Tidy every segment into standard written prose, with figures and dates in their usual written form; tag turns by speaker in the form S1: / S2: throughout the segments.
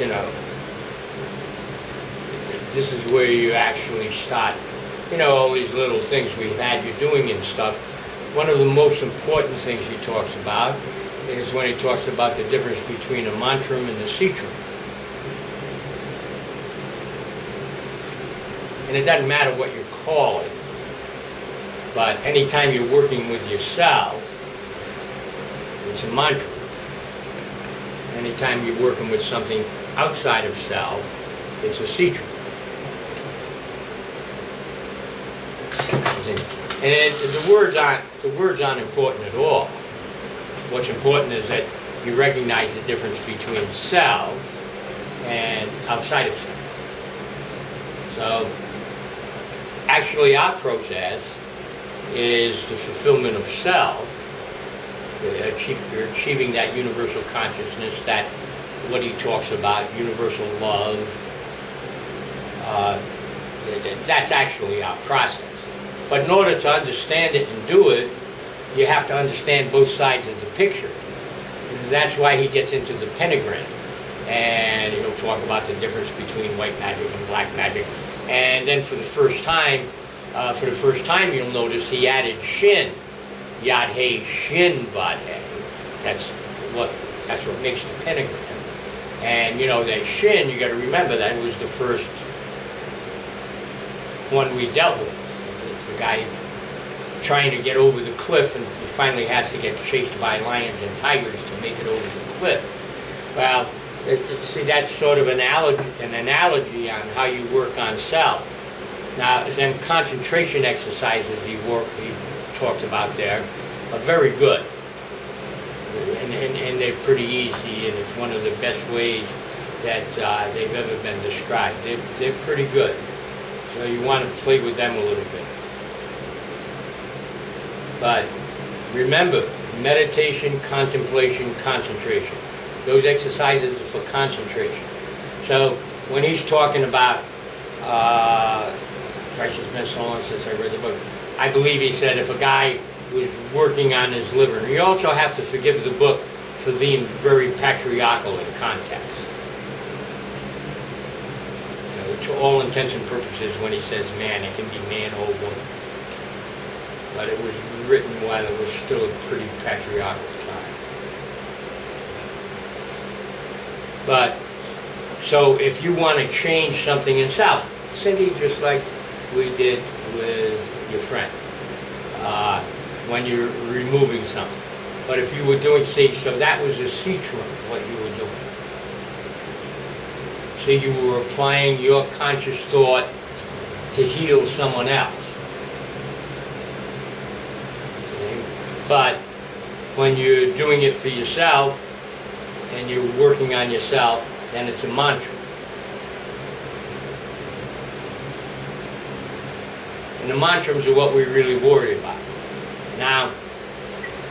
S1: you know, this is where you actually start, you know, all these little things we've had you doing and stuff. One of the most important things he talks about is when he talks about the difference between a mantram and a sitram. And it doesn't matter what you call it, but anytime you're working with yourself, it's a mantra. Anytime you're working with something outside of self, it's a sitram. And the words aren't important at all. What's important is that you recognize the difference between self and outside of self. So, actually our process is the fulfillment of self, achieving that universal consciousness, that what he talks about, universal love. That's actually our process. But in order to understand it and do it, you have to understand both sides of the picture. That's why he gets into the pentagram. And he'll talk about the difference between white magic and black magic. And then for the first time you'll notice he added Shin. Yad He, Shin, Vad He. That's what makes the pentagram. And you know that Shin, you got to remember that was the first one we dealt with. The guy trying to get over the cliff, and he finally has to get chased by lions and tigers to make it over the cliff. Well, see, that's sort of an analogy on how you work on self. Now, then concentration exercises he talked about there are very good. And they're pretty easy, and it's one of the best ways that they've ever been described. They're pretty good. So you want to play with them a little bit. But remember, meditation, contemplation, concentration. Those exercises are for concentration. So when he's talking about Christ has been so long since I read the book, I believe he said if a guy was working on his liver, and you also have to forgive the book for being very patriarchal in context. You know, to all intents and purposes, when he says man, it can be man or woman. But it was written while it was still a pretty patriarchal time. But, so if you want to change something in self, Cindy, just like we did with your friend, when you're removing something. But if you were doing, see, so that was a sitram, what you were doing. So you were applying your conscious thought to heal someone else. Okay? But when you're doing it for yourself, and you're working on yourself, then it's a mantra. And the mantras are what we really worry about. Now,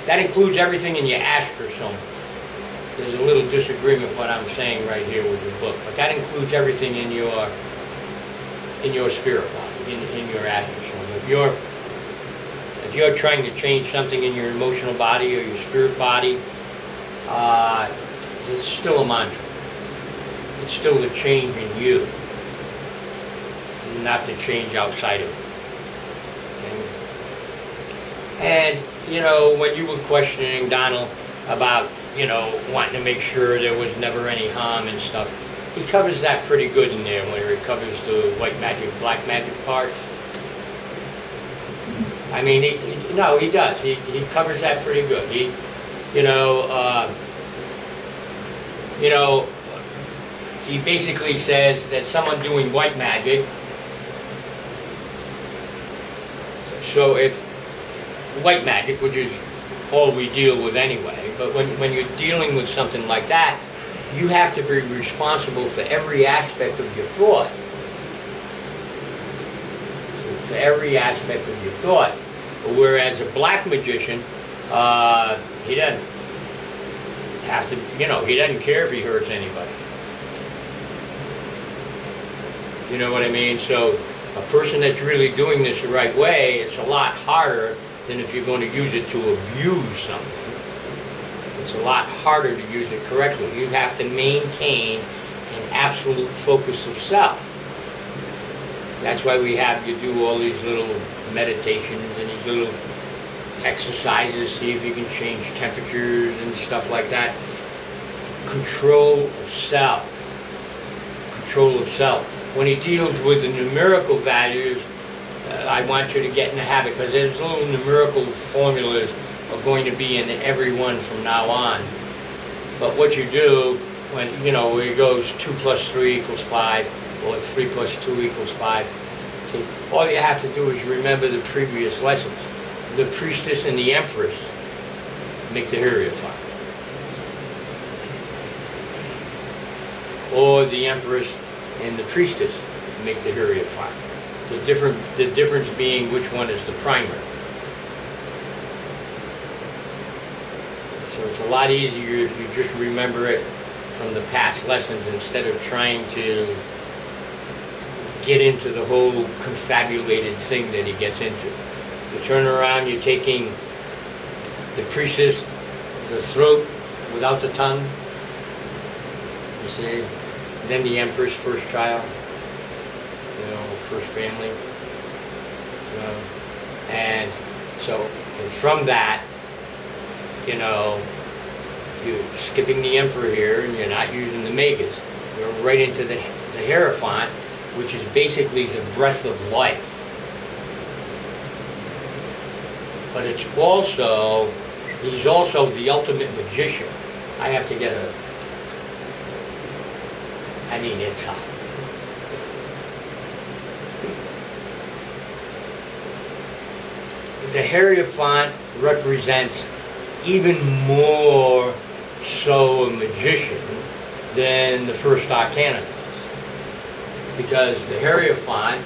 S1: that includes everything in your astrosome. There's a little disagreement what I'm saying right here with the book, but that includes everything in your spirit body, in your astrosome. If you're trying to change something in your emotional body or your spirit body, it's still a mantra. It's still the change in you, not the change outside of you. And, you know, when you were questioning Donald about, you know, wanting to make sure there was never any harm and stuff, he covers that pretty good in there where he covers the white magic, black magic parts. I mean, no, he does. He covers that pretty good. He basically says that someone doing white magic, so if white magic, which is all we deal with anyway, but when you're dealing with something like that, you have to be responsible for every aspect of your thought. For every aspect of your thought. Whereas a black magician, he doesn't have to, he doesn't care if he hurts anybody. You know what I mean? So a person that's really doing this the right way, it's a lot harder than if you're going to use it to abuse something. It's a lot harder to use it correctly. You have to maintain an absolute focus of self. That's why we have you do all these little meditations and these little exercises, see if you can change temperatures and stuff like that. Control of self. Control of self. When he deals with the numerical values, I want you to get in the habit, because there's little numerical formulas are going to be in every one from now on. But what you do when, where it goes 2 plus 3 equals 5, or 3 plus 2 equals 5, see, all you have to do is remember the previous lessons. The priestess and the empress make the Hierophant. Or the empress and the priestess make the Hierophant. The difference being which one is the primary. So it's a lot easier if you just remember it from the past lessons instead of trying to get into the whole confabulated thing that he gets into. You turn around, you're taking the priestess, the throat without the tongue, you see, then the empress, first child, first family, and so from that, you're skipping the emperor here, and you're not using the megas. You're right into the Hierophant, which is basically the breath of life. But it's also, he's also the ultimate magician. I have to get it's hot. The Hierophant represents even more so a magician than the first Arcanum does. Because the Hierophant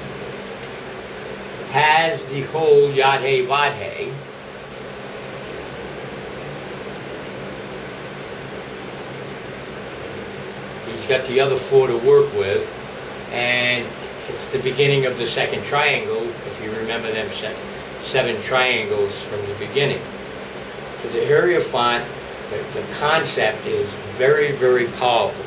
S1: has the whole Yad-He Vad-He, he's got the other 4 to work with, and it's the beginning of the second triangle, if you remember them 7 triangles from the beginning. So the Hierophant, the concept is very, very powerful.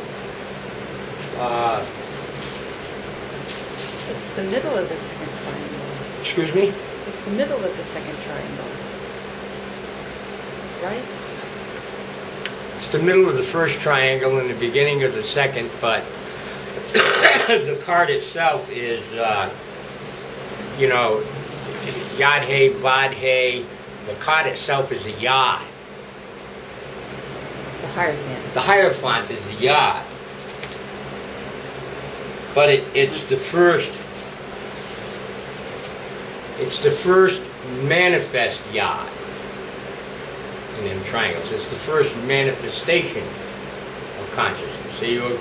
S2: It's the middle of the second triangle.
S1: Excuse me?
S2: It's the middle of the second triangle. Right?
S1: It's the middle of the first triangle and the beginning of the second, but the card itself is, Yad-He, Vad-He. The card itself is a Yad.
S2: The Hierophant.
S1: The Hierophant is the Yad. But it's the first manifest Yad in them triangles. It's the first manifestation of consciousness. So you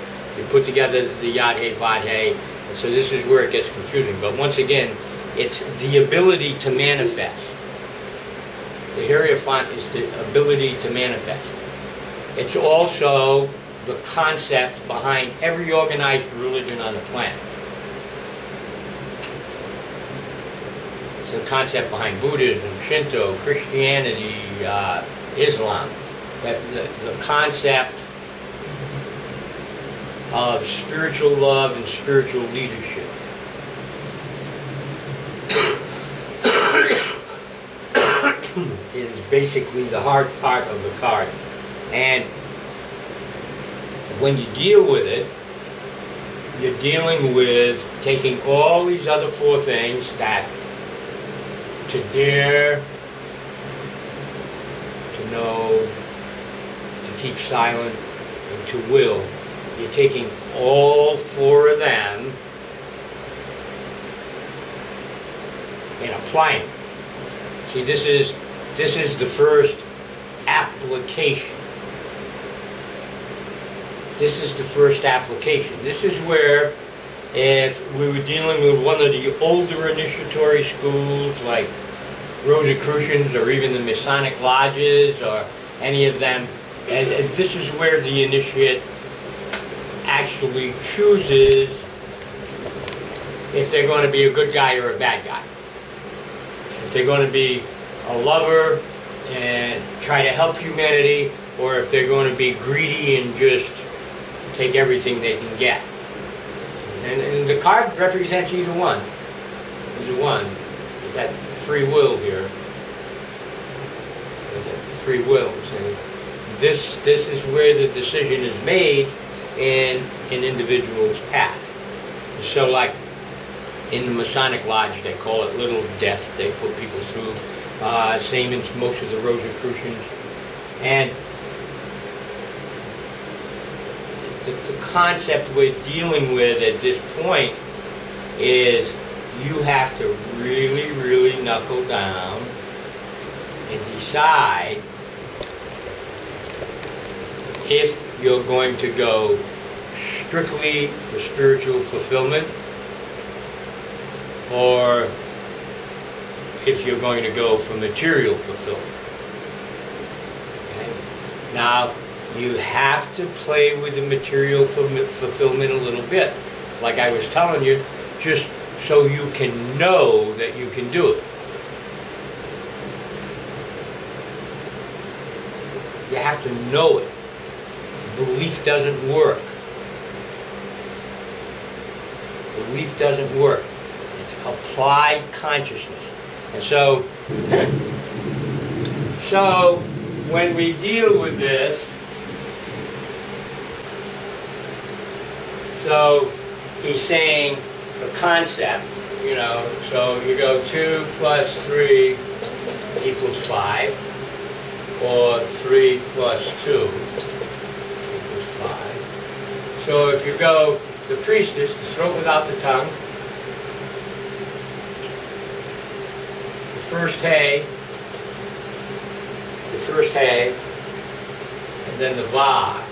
S1: put together the Yad-He, Vad-He, and so this is where it gets confusing. But once again, it's the ability to manifest. The Hierophant is the ability to manifest. It's also the concept behind every organized religion on the planet. It's the concept behind Buddhism, Shinto, Christianity, Islam. The concept of spiritual love and spiritual leadership. Is basically the hard part of the card. And when you deal with it, you're dealing with taking all these other 4 things that to dare, to know, to keep silent, and to will. You're taking all 4 of them and applying them. See, this is the first application. This is the first application. This is where, if we were dealing with one of the older initiatory schools like Rosicrucians or even the Masonic lodges or any of them, as this is where the initiate actually chooses if they're going to be a good guy or a bad guy. If they're going to be a lover and try to help humanity, or if they're going to be greedy and just take everything they can get. And the card represents either one. Either one. It's that free will here. It's that free will. So this is where the decision is made in an individual's path. So like in the Masonic Lodge, they call it little death. They put people through. Same in most of the Rosicrucians. And the concept we're dealing with at this point is you have to really, really knuckle down and decide if you're going to go strictly for spiritual fulfillment or if you're going to go for material fulfillment. Okay? Now, you have to play with the material fulfillment a little bit, like I was telling you, just so you can know that you can do it. You have to know it. Belief doesn't work. Belief doesn't work. It's applied consciousness. And so when we deal with this, so he's saying the concept, you know, so you go 2 plus 3 equals 5, or 3 plus 2 equals 5. So if you go the priestess, the throat without the tongue, the first hay, and then the va,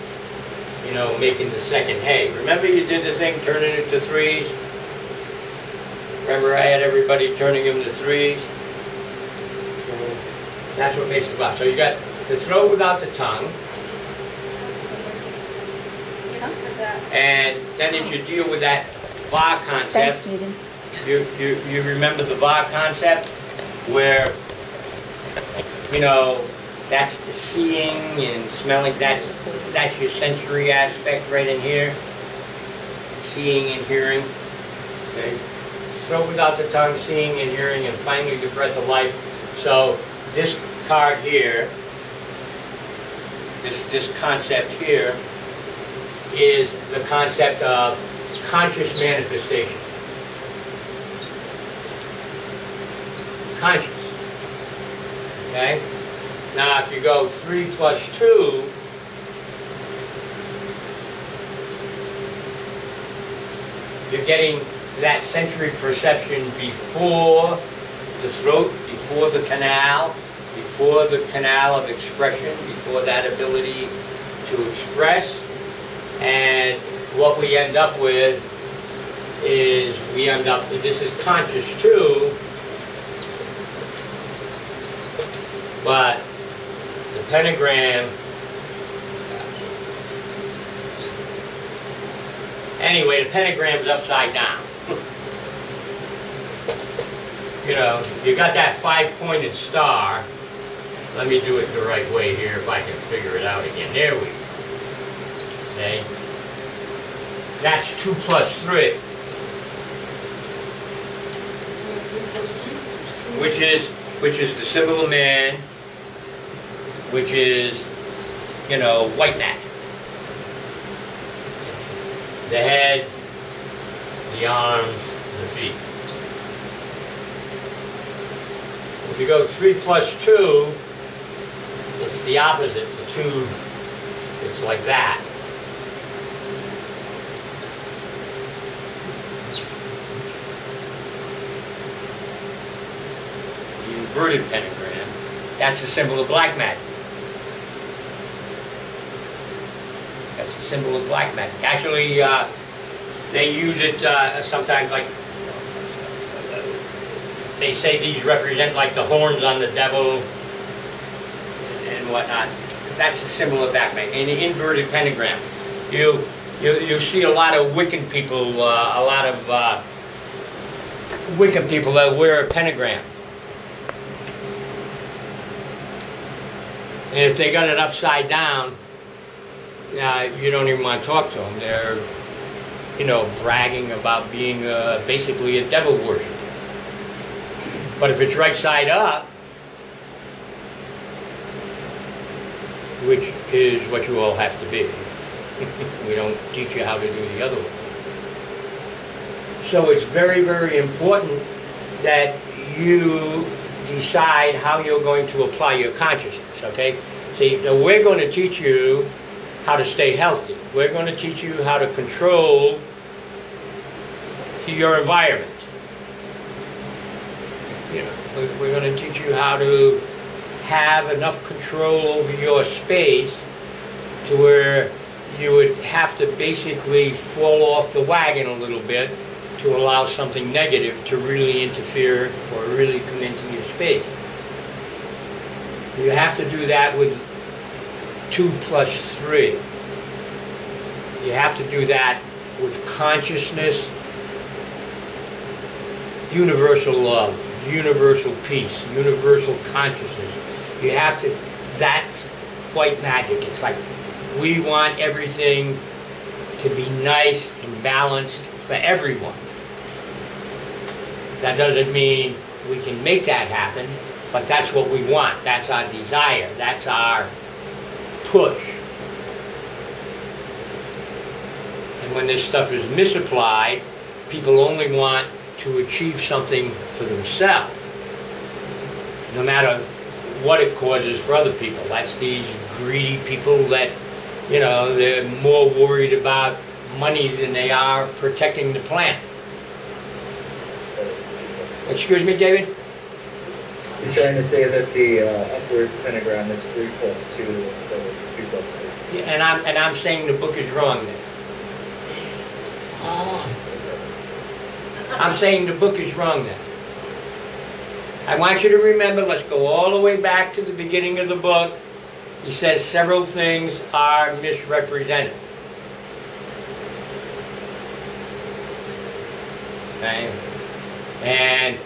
S1: you know, making the second hay. Remember you did the thing turning it to threes? Remember I had everybody turning them to threes? That's what makes the va. So you got the throat without the tongue. And then if you deal with that va concept, you remember the va concept where, you know, that's seeing and smelling, that's your sensory aspect right in here. Seeing and hearing. Okay. Throat without the tongue, seeing and hearing, and finally the breath of life. So this card here, this concept here, is the concept of conscious manifestation. Conscious. Okay? Now if you go 3 plus 2, you're getting that sensory perception before the throat, before the canal of expression, before that ability to express. And what we end up with is, this is conscious too, but the pentagram, anyway, the pentagram is upside down. You know, you got that 5-pointed star. Let me do it the right way here if I can figure it out again. There we go. Okay? That's 2 plus 3. Which is the symbol of man, which is, you know, white magic. The head, the arms, the feet. If you go 3 plus 2, it's the opposite. The 2, it's like that. The inverted pentagram, that's the symbol of black magic. That's the symbol of black magic. Actually, they use it sometimes, like, they say these represent like the horns on the devil and whatnot. That's the symbol of black magic. In the inverted pentagram, you see a lot of Wiccan people, that wear a pentagram. And if they got it upside down, you don't even want to talk to them. They're, bragging about being basically a devil worshiper. But if it's right side up, which is what you all have to be, we don't teach you how to do the other one. So it's very, very important that you decide how you're going to apply your consciousness, okay? See, now we're going to teach you how to stay healthy. We're going to teach you how to control your environment. We're going to teach you how to have enough control over your space to where you would have to basically fall off the wagon a little bit to allow something negative to really interfere or really come into your space. You have to do that with 2 plus 3. You have to do that with consciousness, universal love, universal peace, universal consciousness. You have to, that's white magic. It's like we want everything to be nice and balanced for everyone. That doesn't mean we can make that happen, but that's what we want. That's our desire. That's our push. And when this stuff is misapplied, people only want to achieve something for themselves, no matter what it causes for other people. That's these greedy people that, they're more worried about money than they are protecting the planet. Excuse me, David?
S3: He's trying to say that the upward pentagram is 3 plus 2, instead of 2 plus 3.
S1: Yeah, and I'm saying the book is wrong there. I'm saying the book is wrong there. I want you to remember, let's go all the way back to the beginning of the book. He says several things are misrepresented. Okay? And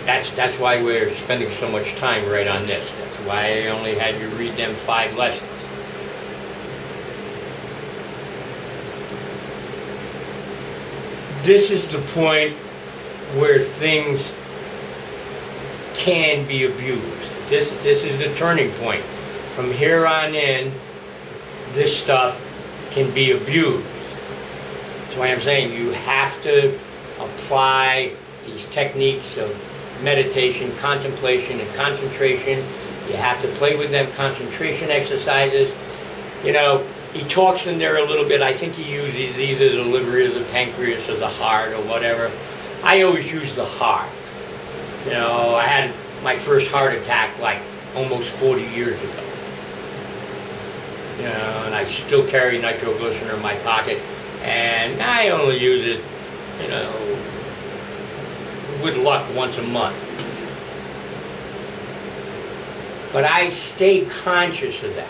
S1: that's why we're spending so much time right on this. That's why I only had you read them 5 lessons. This is the point where things can be abused. This is the turning point. From here on in, this stuff can be abused. That's why I'm saying you have to apply these techniques of meditation, contemplation, and concentration. You have to play with them concentration exercises. He talks in there a little bit. I think he uses either the liver or the pancreas or the heart or whatever. I always use the heart. I had my first heart attack like almost 40 years ago. And I still carry nitroglycerin in my pocket. And I only use it, with luck once a month. But I stay conscious of that.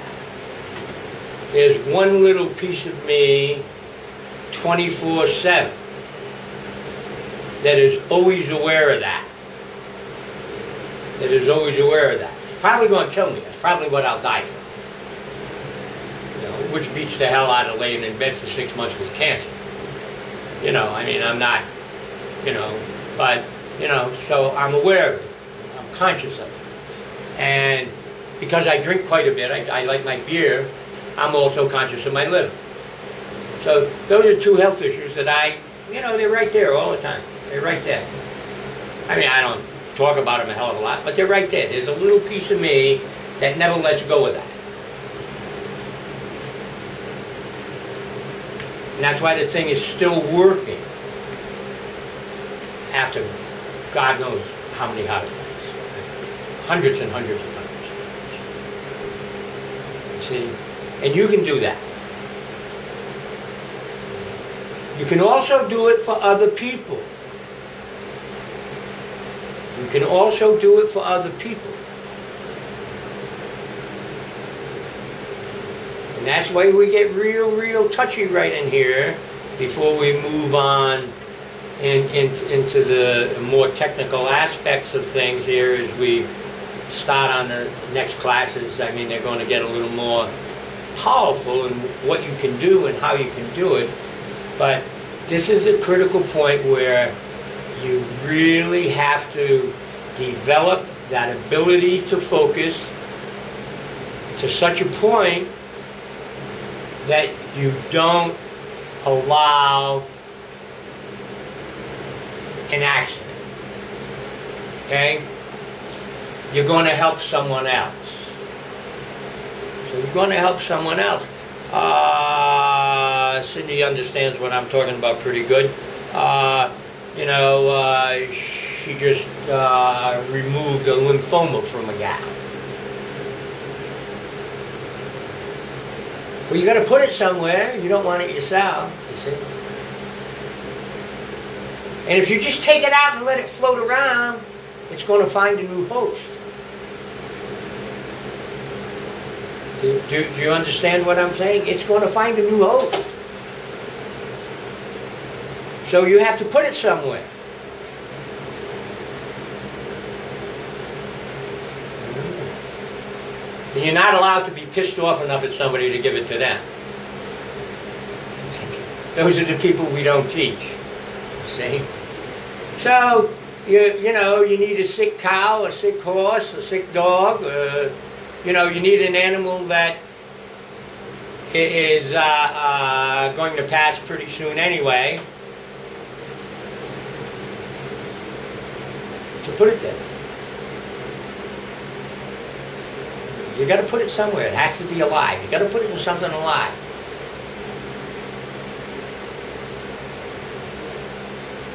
S1: There's one little piece of me 24/7 that is always aware of that. That is always aware of that. It's probably going to kill me. That's probably what I'll die for. Which beats the hell out of laying in bed for 6 months with cancer. I'm not, but, so I'm aware of it. I'm conscious of it. And because I drink quite a bit, I like my beer, I'm also conscious of my liver. So those are 2 health issues that they're right there all the time. They're right there. I don't talk about them a hell of a lot, but they're right there. There's a little piece of me that never lets go of that. And that's why this thing is still working after God knows how many heart attacks. Hundreds and hundreds and hundreds of attacks. See? And you can do that. You can also do it for other people. You can also do it for other people. And that's why we get real touchy right in here before we move on into the more technical aspects of things here as we start on the next classes. They're going to get a little more powerful in what you can do and how you can do it. But this is a critical point where you really have to develop that ability to focus to such a point that you don't allow an accident. Okay? You're going to help someone else. So you're going to help someone else. Cindy understands what I'm talking about pretty good. She just removed a lymphoma from a guy. Well, you got to put it somewhere. You don't want it yourself, you see. And if you just take it out and let it float around, it's going to find a new host. Do you understand what I'm saying? It's going to find a new host. So you have to put it somewhere. And you're not allowed to be pissed off enough at somebody to give it to them. Those are the people we don't teach. See? So, you need a sick cow, a sick horse, a sick dog. You need an animal that is going to pass pretty soon anyway. To put it there. You got to put it somewhere. It has to be alive. You got to put it in something alive.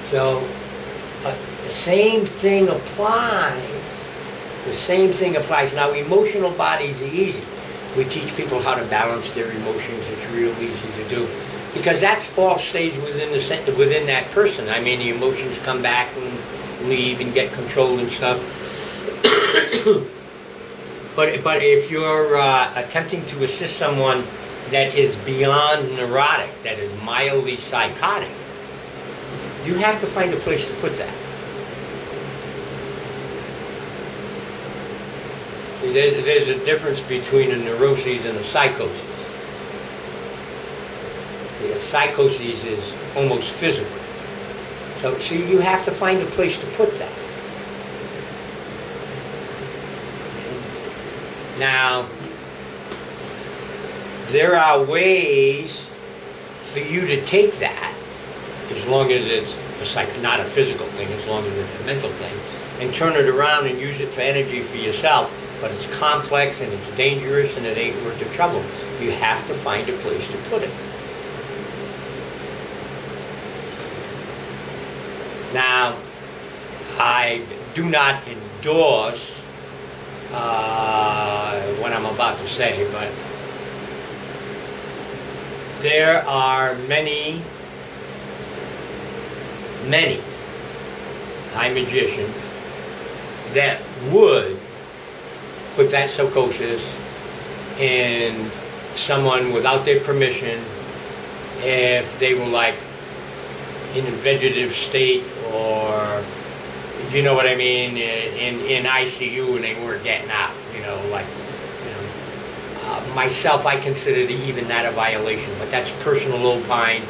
S1: So the same thing applies. The same thing applies. Now, emotional bodies are easy. We teach people how to balance their emotions. It's real easy to do because that's all staged within that person. I mean, the emotions come back and leave and get control and stuff. But if you're attempting to assist someone that is beyond neurotic, that is mildly psychotic, you have to find a place to put that. See, there's a difference between a neuroses and a psychosis. The psychosis is almost physical. So you have to find a place to put that. Now, there are ways for you to take that, as long as it's not a physical thing, as long as it's a mental thing, and turn it around and use it for energy for yourself. But it's complex and it's dangerous and it ain't worth the trouble. You have to find a place to put it. Now, I do not endorse what I'm about to say, but there are many high magicians that would put that psychosis in someone without their permission if they were like in a vegetative state, or you know what I mean, in ICU and they weren't getting out, myself, I consider even that a violation, but that's personal opine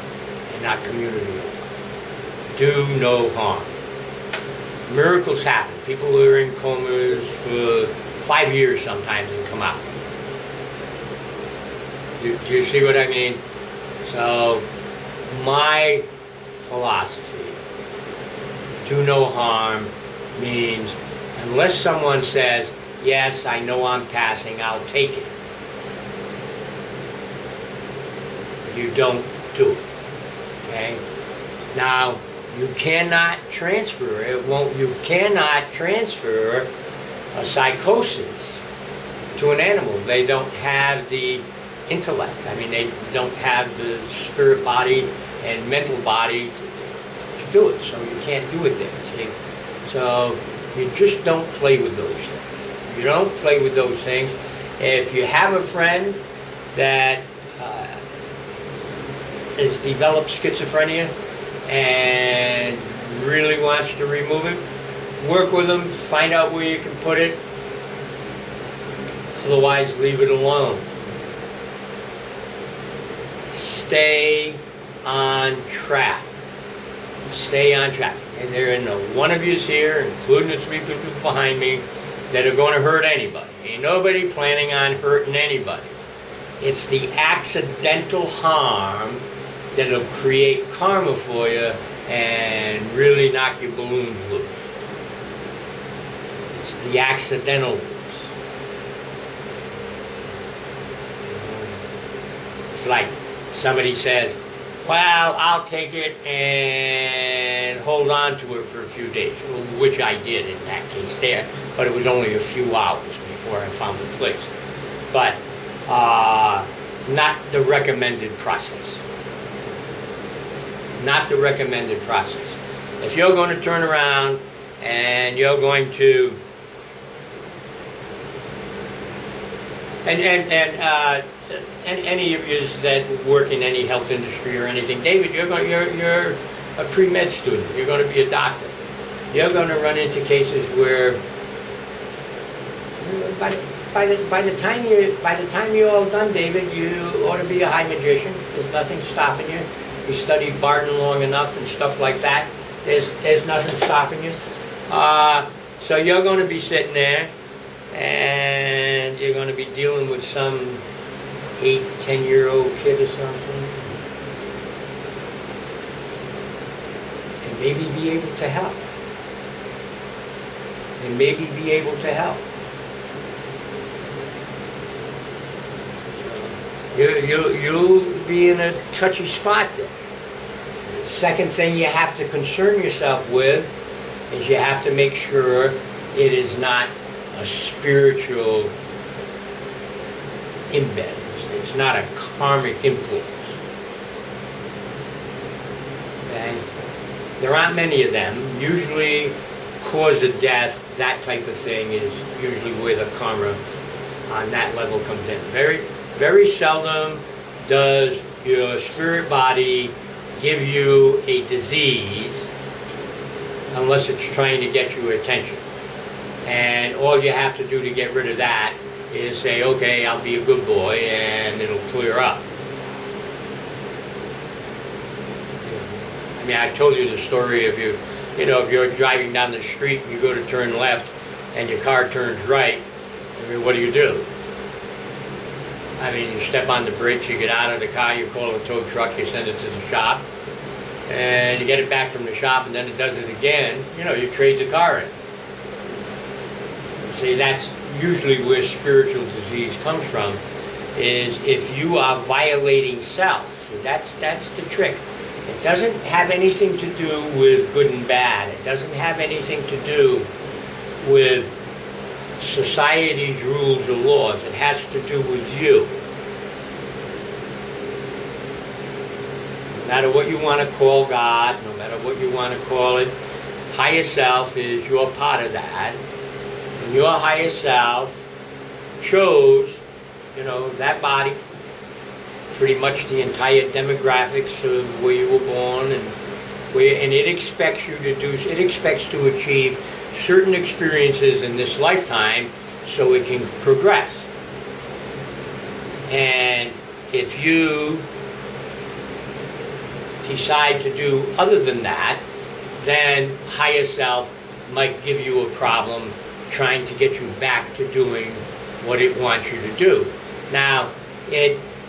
S1: and not community opine. Do no harm. Miracles happen. People are in comas for 5 years sometimes and come out. Do you see what I mean? So, my philosophy, do no harm, means unless someone says, yes, I know I'm passing, I'll take it. You don't do it. Okay? Now, you cannot transfer it. You cannot transfer a psychosis to an animal. They don't have the intellect. I mean, they don't have the spirit body and mental body to do it. So you can't do it there. See? So you just don't play with those things. You don't play with those things. If you have a friend that has developed schizophrenia and really wants to remove it, work with them, find out where you can put it. Otherwise, leave it alone. stay on track. Stay on track. And there ain't no one of yous here, including the 3 people behind me, that are going to hurt anybody. Ain't nobody planning on hurting anybody. It's the accidental harm that'll create karma for you and really knock your balloons loose. It's the accidental ones. It's like somebody says, well, I'll take it and hold on to it for a few days, which I did in that case there, but it was only a few hours before I found the place. But not the recommended process. Not the recommended process. If you're going to turn around and you're going to and any of you that work in any health industry or anything, David, you're a pre-med student. You're going to be a doctor. You're going to run into cases where by the time you're all done, David, you ought to be a high magician. There's nothing stopping you. You studied Barton long enough and stuff like that. There's nothing stopping you. So you're going to be sitting there, and you're going to be dealing with some 8, 10-year-old kid or something, and maybe be able to help. And maybe be able to help. You'll be in a touchy spot there. The second thing you have to concern yourself with is you have to make sure it is not a spiritual embed. It's not a karmic influence. Okay? There aren't many of them. Usually cause of death, that type of thing, is usually where the karma on that level comes in. Very seldom does your spirit body give you a disease unless it's trying to get your attention. And all you have to do to get rid of that is say, okay, I'll be a good boy, and it'll clear up. I mean, I told you the story of if you're driving down the street and you go to turn left and your car turns right, I mean, what do? I mean, you step on the brakes, you get out of the car, you call a tow truck, you send it to the shop, and you get it back from the shop, and then it does it again. You trade the car in. See, that's usually where spiritual disease comes from, is if you are violating self. So that's the trick. It doesn't have anything to do with good and bad. It doesn't have anything to do with society's rules or laws. It has to do with you. No matter what you want to call God, no matter what you want to call it, higher self is your part of that. And your higher self chose, that body, pretty much the entire demographics of where you were born, and it expects you to to achieve certain experiences in this lifetime so it can progress. And if you decide to do other than that, then higher self might give you a problem trying to get you back to doing what it wants you to do. Now,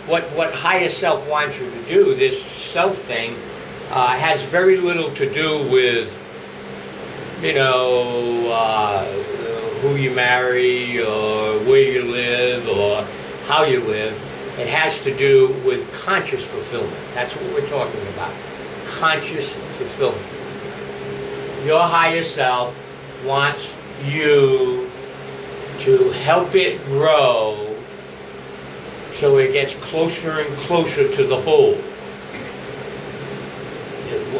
S1: what higher self wants you to do, this self thing, has very little to do with who you marry or where you live or how you live. It has to do with conscious fulfillment. That's what we're talking about. Conscious fulfillment. Your higher self wants you to help it grow so it gets closer and closer to the whole.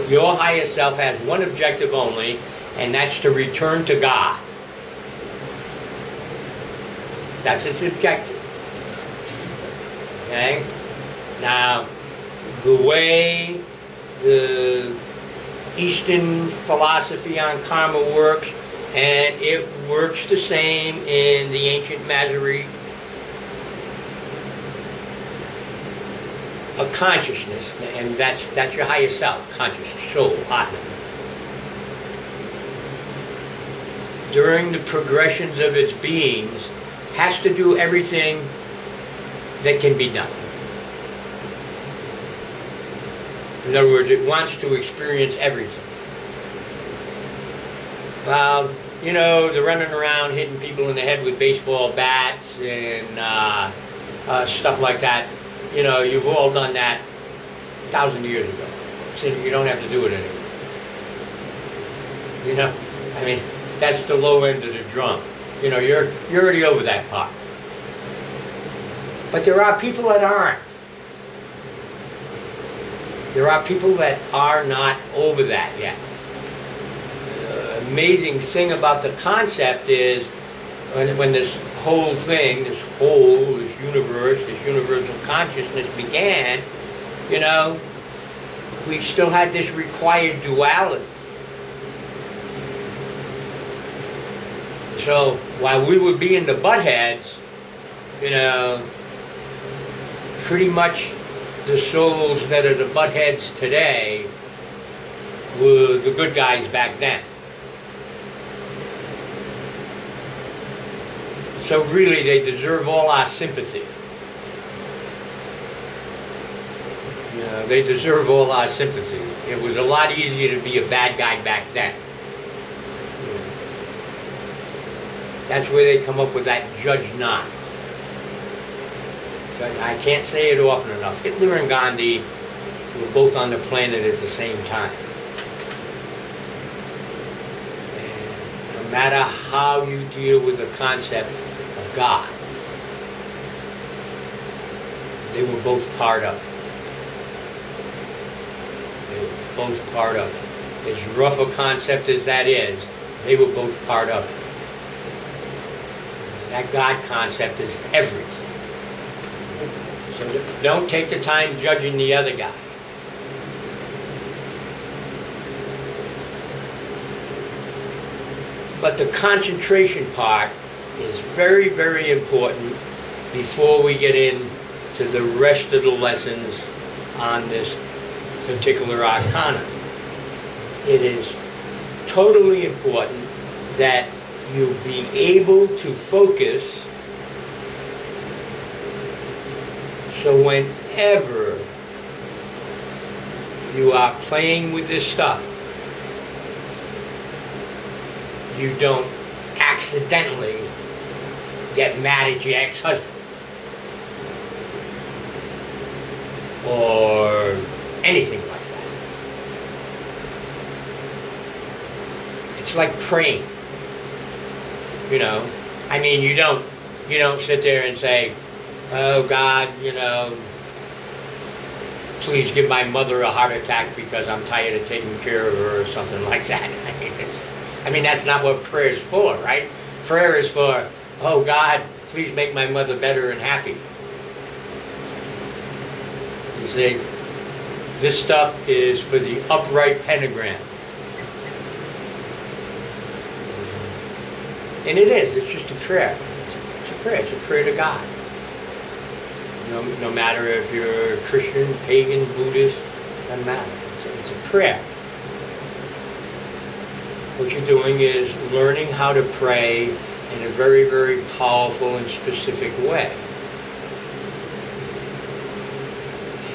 S1: Your higher self has one objective only, and that's to return to God. That's its objective. Okay? Now, the way the Eastern philosophy on karma works, and it works the same in the ancient Masoretic a consciousness, and that's your higher self, consciousness, soul, Atman. During the progressions of its beings, has to do everything that can be done. In other words, it wants to experience everything. Well, you know, they're running around hitting people in the head with baseball bats and stuff like that. You know, you've all done that 1,000 years ago. So you don't have to do it anymore. You know, I mean, that's the low end of the drum. You know, you're already over that part. But there are people that aren't. There are people that are not over that yet. The amazing thing about the concept is when this whole thing, this universe, this universal consciousness began, you know, we still had this required duality. So while we were being the buttheads, you know, pretty much the souls that are the buttheads today were the good guys back then. So really they deserve all our sympathy. You know, they deserve all our sympathy. It was a lot easier to be a bad guy back then. That's where they come up with that judge not. I can't say it often enough. Hitler and Gandhi were both on the planet at the same time. And no matter how you deal with the concept of God, they were both part of it. They were both part of it. As rough a concept as that is, they were both part of it. That God concept is everything. So don't take the time judging the other guy. But the concentration part is very, very important before we get into the rest of the lessons on this particular arcana. It is totally important that you be able to focus so whenever you are playing with this stuff, you don't accidentally get mad at your ex-husband or anything like that. It's like praying. You know, I mean, you don't sit there and say, oh God, you know, please give my mother a heart attack because I'm tired of taking care of her or something like that. I mean, that's not what prayer is for, right? Prayer is for, oh God, please make my mother better and happy. You see, this stuff is for the upright pentagram. And it is. It's just a prayer. It's a prayer. It's a prayer to God. No matter if you're Christian, pagan, Buddhist, doesn't matter. It's a prayer. What you're doing is learning how to pray in a very, very powerful and specific way.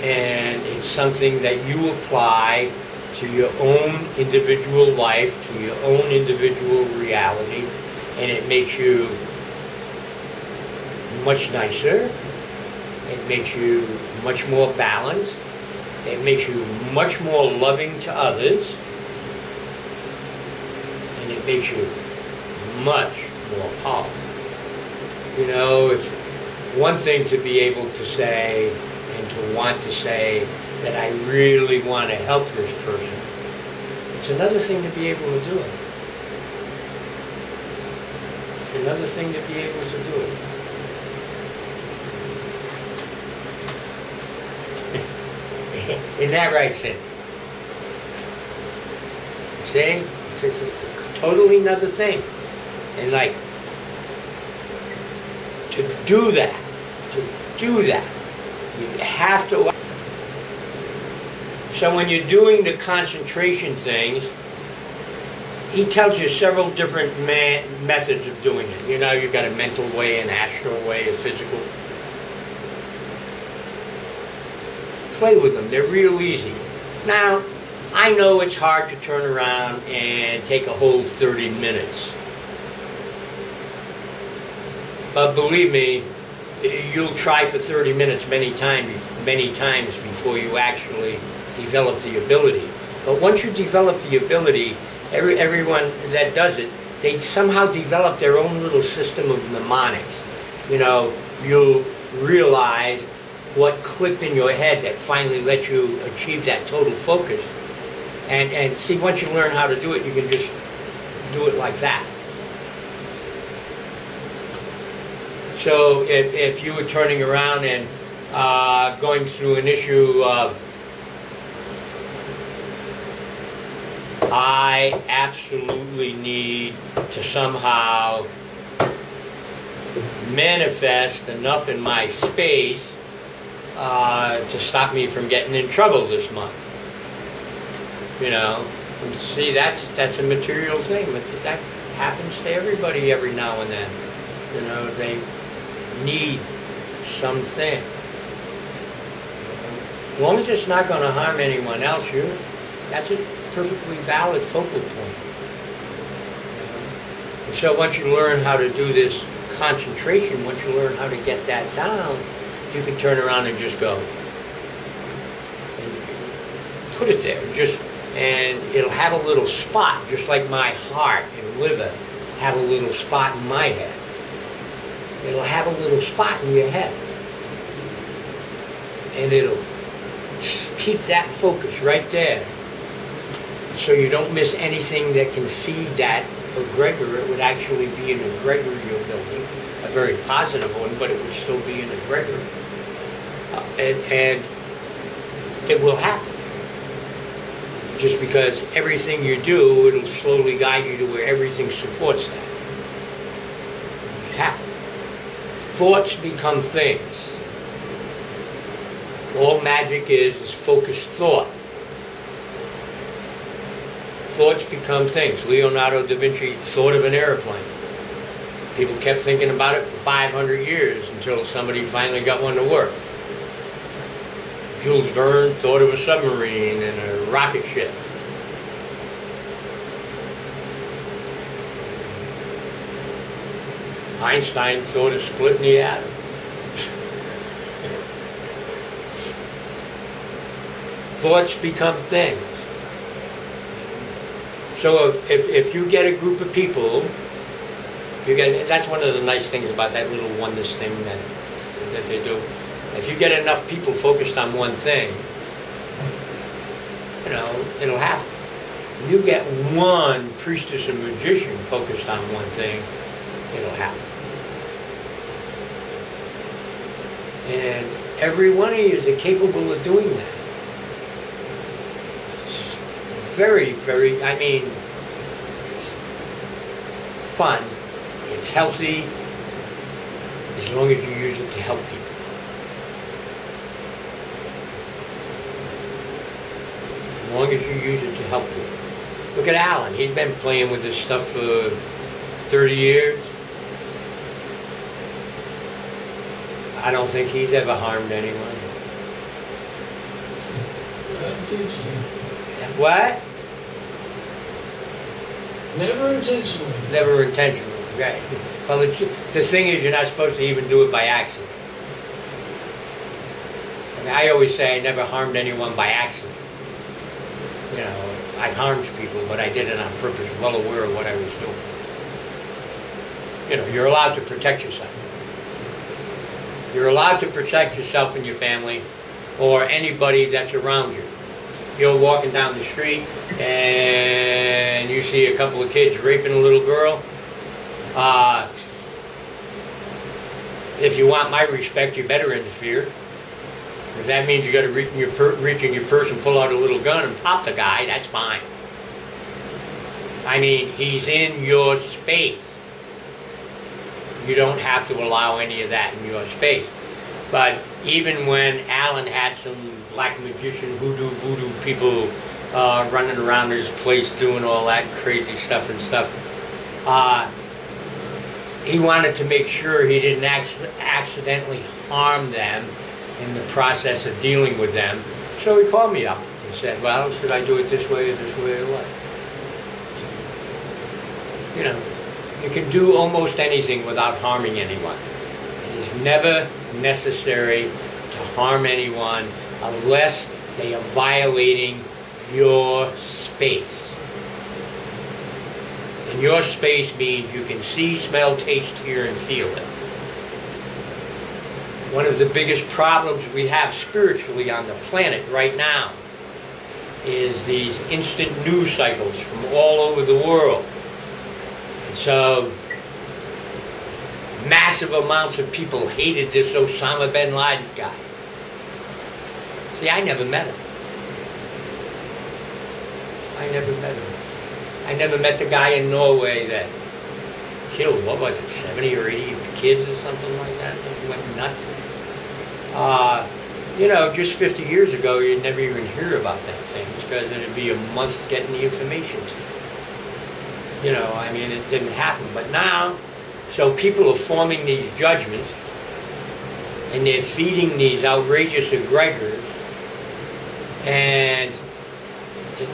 S1: And it's something that you apply to your own individual life, to your own individual reality. And it makes you much nicer. It makes you much more balanced. It makes you much more loving to others. And it makes you much more powerful. You know, it's one thing to be able to say and to want to say that I really want to help this person. It's another thing to be able to do it. Another thing to be able to do it. Isn't that right, Cindy? See? It's a totally another thing. And like, to do that, you have to So when you're doing the concentration things, he tells you several different methods of doing it. You know, you've got a mental way, an astral way, a physical. Play with them. They're real easy. Now, I know it's hard to turn around and take a whole 30 minutes. But believe me, you'll try for 30 minutes many times before you actually develop the ability. But once you develop the ability, everyone that does it, they somehow develop their own little system of mnemonics. You know, you'll realize what clicked in your head that finally let you achieve that total focus. And see, once you learn how to do it, you can just do it like that. So if you were turning around and going through an issue of, I absolutely need to somehow manifest enough in my space to stop me from getting in trouble this month. You know, and see, that's a material thing, but that happens to everybody every now and then. You know, they need something. As long as it's not going to harm anyone else, that's a perfectly valid focal point. And so once you learn how to do this concentration, once you learn how to get that down, you can turn around and just go. And put it there. And it'll have a little spot, just like my heart and liver have a little spot in my head. It'll have a little spot in your head. And it'll keep that focus right there. So you don't miss anything that can feed that egregor. It would actually be an egregor you're building, a very positive one, but it would still be an egregor. And it will happen. Just because everything you do, it'll slowly guide you to where everything supports that. It happens. Thoughts become things. All magic is focused thought. Thoughts become things. Leonardo da Vinci thought of an airplane. People kept thinking about it for 500 years until somebody finally got one to work. Jules Verne thought of a submarine and a rocket ship. Einstein thought of splitting the atom. Thoughts become things. So if you get a group of people, that's one of the nice things about that little oneness thing that they do. If you get enough people focused on one thing, you know, it'll happen. You get one priestess or magician focused on one thing, it'll happen. And every one of you is capable of doing that. It's very, very, I mean, it's fun, it's healthy, as long as you use it to help people. As long as you use it to help people. Look at Alan. He's been playing with this stuff for 30 years. I don't think he's ever harmed anyone.
S4: Intentionally.
S1: What?
S4: Never intentionally.
S1: Never intentionally, right. Well, the thing is, you're not supposed to even do it by accident. I mean, I always say I never harmed anyone by accident. You know, I've harmed people, but I did it on purpose, well aware of what I was doing. You know, you're allowed to protect yourself. You're allowed to protect yourself and your family or anybody that's around you. If you're walking down the street and you see a couple of kids raping a little girl, if you want my respect, you better interfere. If that means you got to reach in your purse and pull out a little gun and pop the guy, that's fine. I mean, he's in your space. You don't have to allow any of that in your space. But even when Alan had some black magician, hoodoo, voodoo people running around his place doing all that crazy stuff and stuff, he wanted to make sure he didn't accidentally harm them in the process of dealing with them. So he called me up and said, well, should I do it this way or what? You know, you can do almost anything without harming anyone. It is never necessary to harm anyone unless they are violating your space. And your space means you can see, smell, taste, hear, and feel it. One of the biggest problems we have spiritually on the planet right now is these instant news cycles from all over the world. And so massive amounts of people hated this Osama bin Laden guy. See, I never met him. I never met the guy in Norway that killed, what was it, 70 or 80 kids or something like that? He went nuts. You know, just 50 years ago, you'd never even hear about that thing because it'd be a month getting the information to you. You know, I mean, it didn't happen. But now, so people are forming these judgments and they're feeding these outrageous egregors, and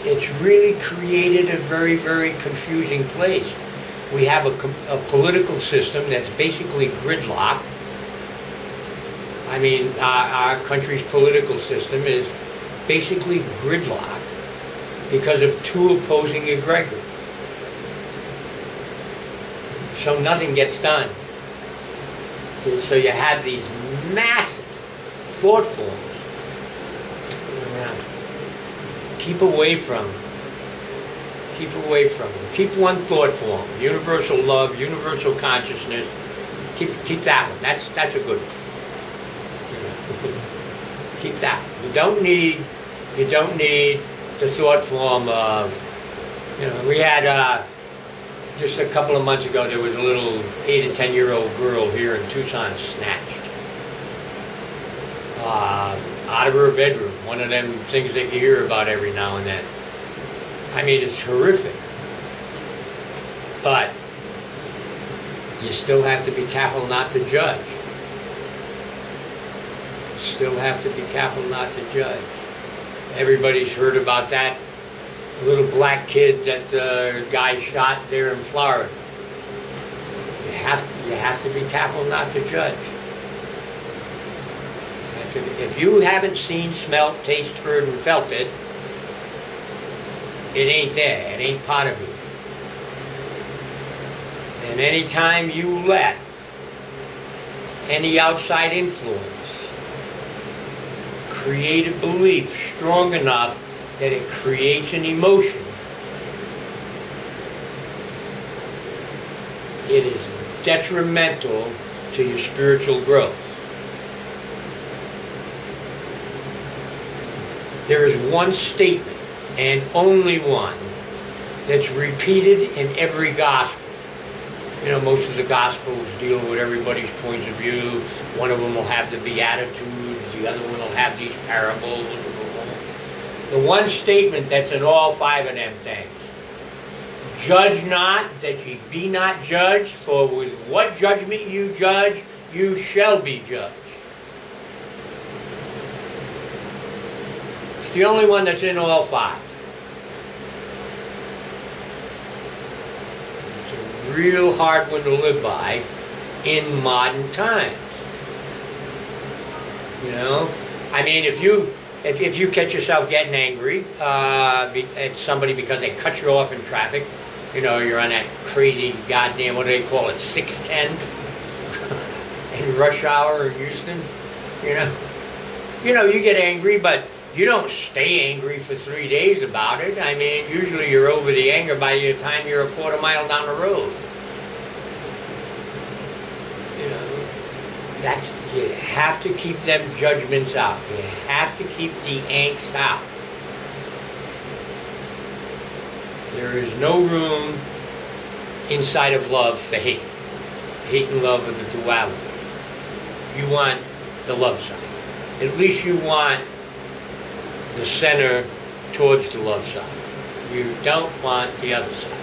S1: it's really created a very, very confusing place. We have a political system that's basically gridlocked. I mean, our country's political system is basically gridlocked because of two opposing egregors. So nothing gets done. So you have these massive thought forms. Keep away from them. Keep away from them. Keep one thought form. Universal love, universal consciousness. Keep that one. That's a good one. Keep that. You don't need the thought form of, you know, we had just a couple of months ago there was a little 8 or 10-year-old girl here in Tucson snatched out of her bedroom. One of them things that you hear about every now and then. I mean, it's horrific. But you still have to be careful not to judge. Still have to be careful not to judge. Everybody's heard about that little black kid that the guy shot there in Florida. You have to be careful not to judge. If you haven't seen, smelt, tasted, heard, and felt it, it ain't there. It ain't part of you. And anytime you let any outside influence create a belief strong enough that it creates an emotion, it is detrimental to your spiritual growth. There is one statement, and only one, that's repeated in every gospel. You know, most of the Gospels deal with everybody's point of view. One of them will have the Beatitudes, the other one will have these parables. The one statement that's in all 5 of them things: judge not, that ye be not judged, for with what judgment you judge, you shall be judged. It's the only one that's in all 5. Real hard one to live by in modern times. You know, I mean, if you catch yourself getting angry at somebody because they cut you off in traffic, you know, you're on that crazy goddamn, what do they call it, 610 in rush hour in Houston. You know, you get angry, but you don't stay angry for 3 days about it. I mean, usually you're over the anger by the time you're a quarter mile down the road. You know, you have to keep them judgments out. You have to keep the angst out. There is no room inside of love for hate. Hate and love are the duality. You want the love side. at least you want the center towards the love side. You don't want the other side.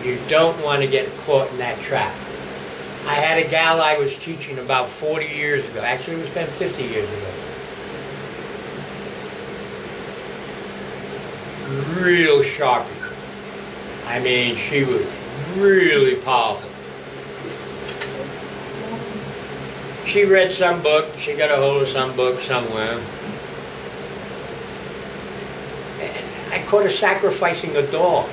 S1: You don't want to get caught in that trap. I had a gal I was teaching about 40 years ago. Actually, it was been 50 years ago. Real sharpie. I mean, she was really powerful. She read some book. She got a hold of some book somewhere. And I caught her sacrificing a dog.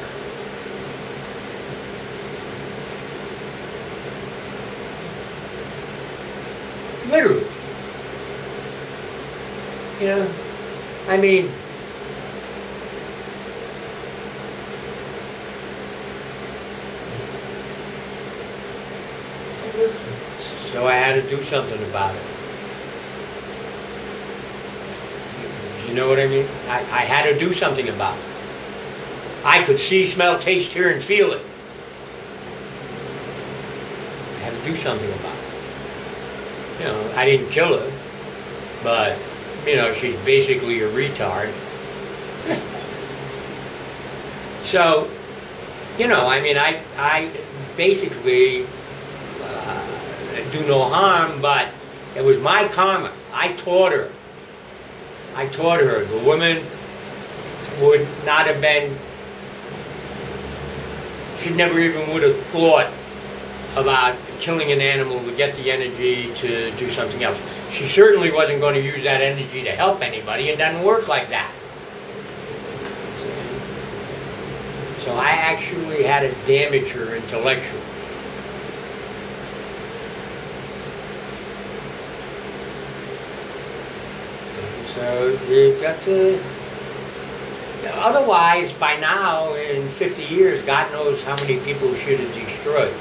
S1: Literally. You know, I mean, so I had to do something about it. You know what I mean? I had to do something about it. I could see, smell, taste, hear, and feel it. I had to do something about it. You know, I didn't kill her, but, you know, she's basically a retard. So, you know, I mean, I basically do no harm, but it was my karma. I taught her. The woman would not have been, she never even would have thought about killing an animal to get the energy to do something else. She certainly wasn't going to use that energy to help anybody. It doesn't work like that. So I actually had to damage her intellectually. So you got to, otherwise by now in 50 years, God knows how many people should have destroyed.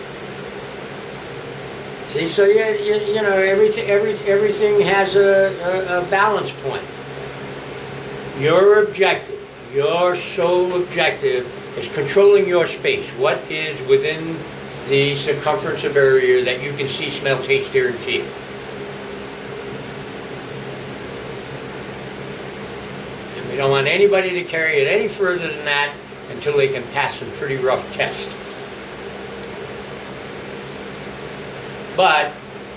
S1: See, so you know, everything has a balance point. Your objective, your sole objective is controlling your space. What is within the circumference of area that you can see, smell, taste, hear, and feel. And we don't want anybody to carry it any further than that until they can pass some pretty rough tests. But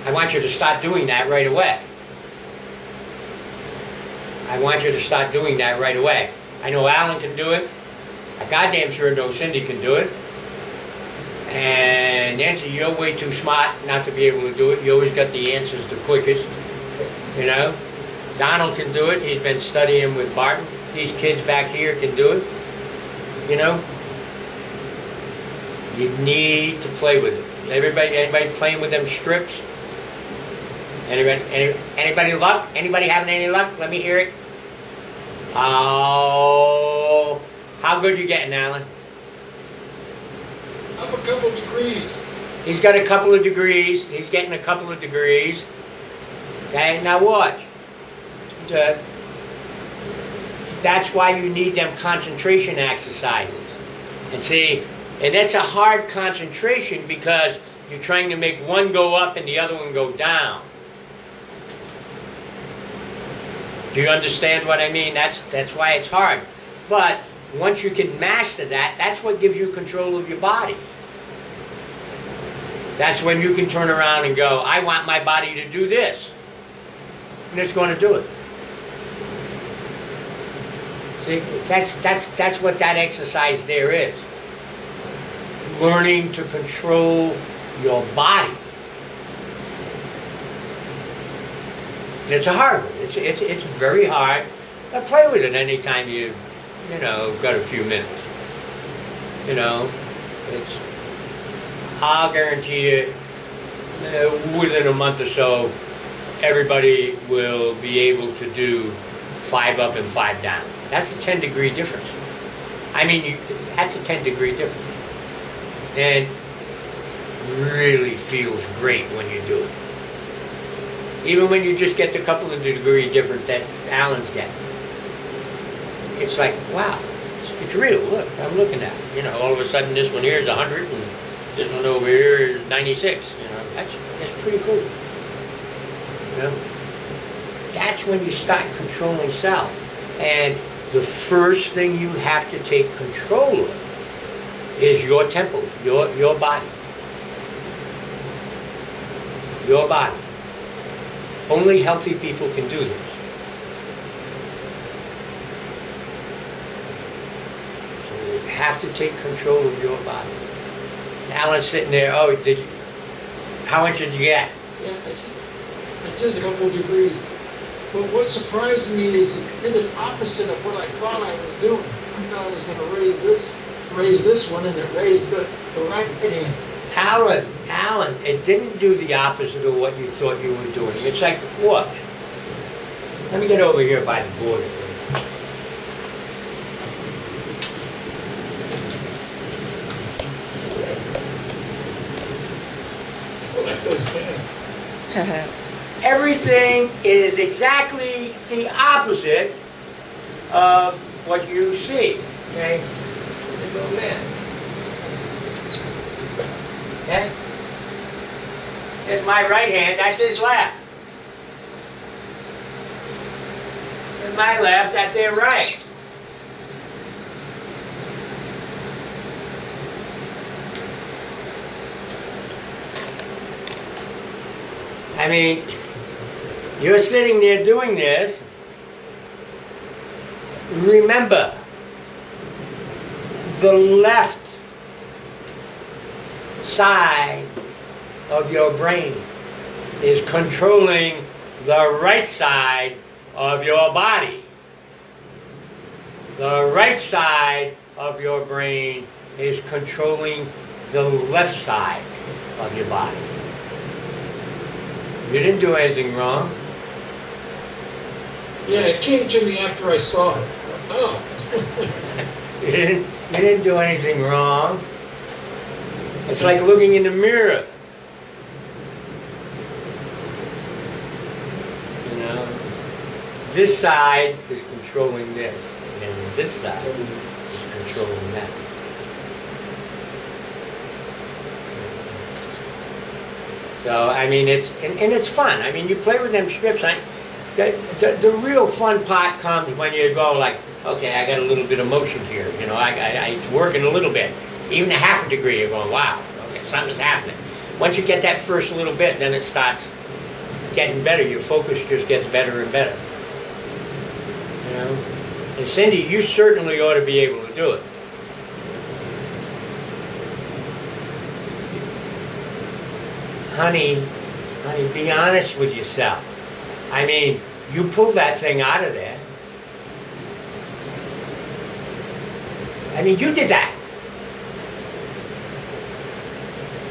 S1: I want you to start doing that right away. I want you to start doing that right away. I know Alan can do it. I goddamn sure know Cindy can do it. And Nancy, you're way too smart not to be able to do it. You always got the answers the quickest. You know? Donald can do it. He's been studying with Barton. These kids back here can do it. You know? You need to play with it. Anybody playing with them strips? Anybody luck? Anybody having any luck? Let me hear it. Oh, how good you getting, Alan?
S4: I have a couple degrees.
S1: He's got a couple of degrees. He's getting a couple of degrees. Okay, now watch. That's why you need them concentration exercises. And see, and that's a hard concentration because you're trying to make one go up and the other one go down. Do you understand what I mean? That's why it's hard. But once you can master that, that's what gives you control of your body. That's when you can turn around and go, I want my body to do this. And it's going to do it. See, that's what that exercise there is. Learning to control your body. And it's a hard one. It's very hard. But play with it anytime you know, got a few minutes. You know, I'll guarantee you, within a month or so, everybody will be able to do 5 up and 5 down. That's a 10-degree difference. I mean, that's a 10-degree difference. And really feels great when you do it. Even when you just get the couple of degree difference that Alan's getting. It's like, wow, it's real. Look, I'm looking at it. You know, all of a sudden this one here is 100 and this one over here is 96. You know, that's pretty cool. You know, that's when you start controlling self. And the first thing you have to take control of is your temple, your body. Your body. Only healthy people can do this. So you have to take control of your body. Alan's sitting there, oh, how much did you get?
S4: Yeah, I just a couple of degrees. But what surprised me is it did the opposite of what I thought I was doing. I thought I was going to raise this one, and it raised the right hand.
S1: Alan, it didn't do the opposite of what you thought you were doing. It's like, what? Let me get over here by the board.
S4: I like those pants.
S1: Everything is exactly the opposite of what you see. Okay? Let's go there. Okay? There's my right hand, that's his left. There's my left, that's their right. I mean, you're sitting there doing this. Remember, the left side of your brain is controlling the right side of your body. The right side of your brain is controlling the left side of your body. You didn't do anything wrong.
S4: Yeah, it came to me after I saw it. Oh.
S1: You didn't do anything wrong. It's like looking in the mirror. You know? This side is controlling this, and this side is controlling that. So, I mean, it's fun. I mean, you play with them strips. The real fun part comes when you go like, okay, I got a little bit of motion here. You know, it's working a little bit. Even a half a degree, you're going, wow, okay, something's happening. Once you get that first little bit, then it starts getting better. Your focus just gets better and better. You know? And Cindy, you certainly ought to be able to do it. Honey, be honest with yourself. I mean, you pull that thing out of there. I mean, you did that.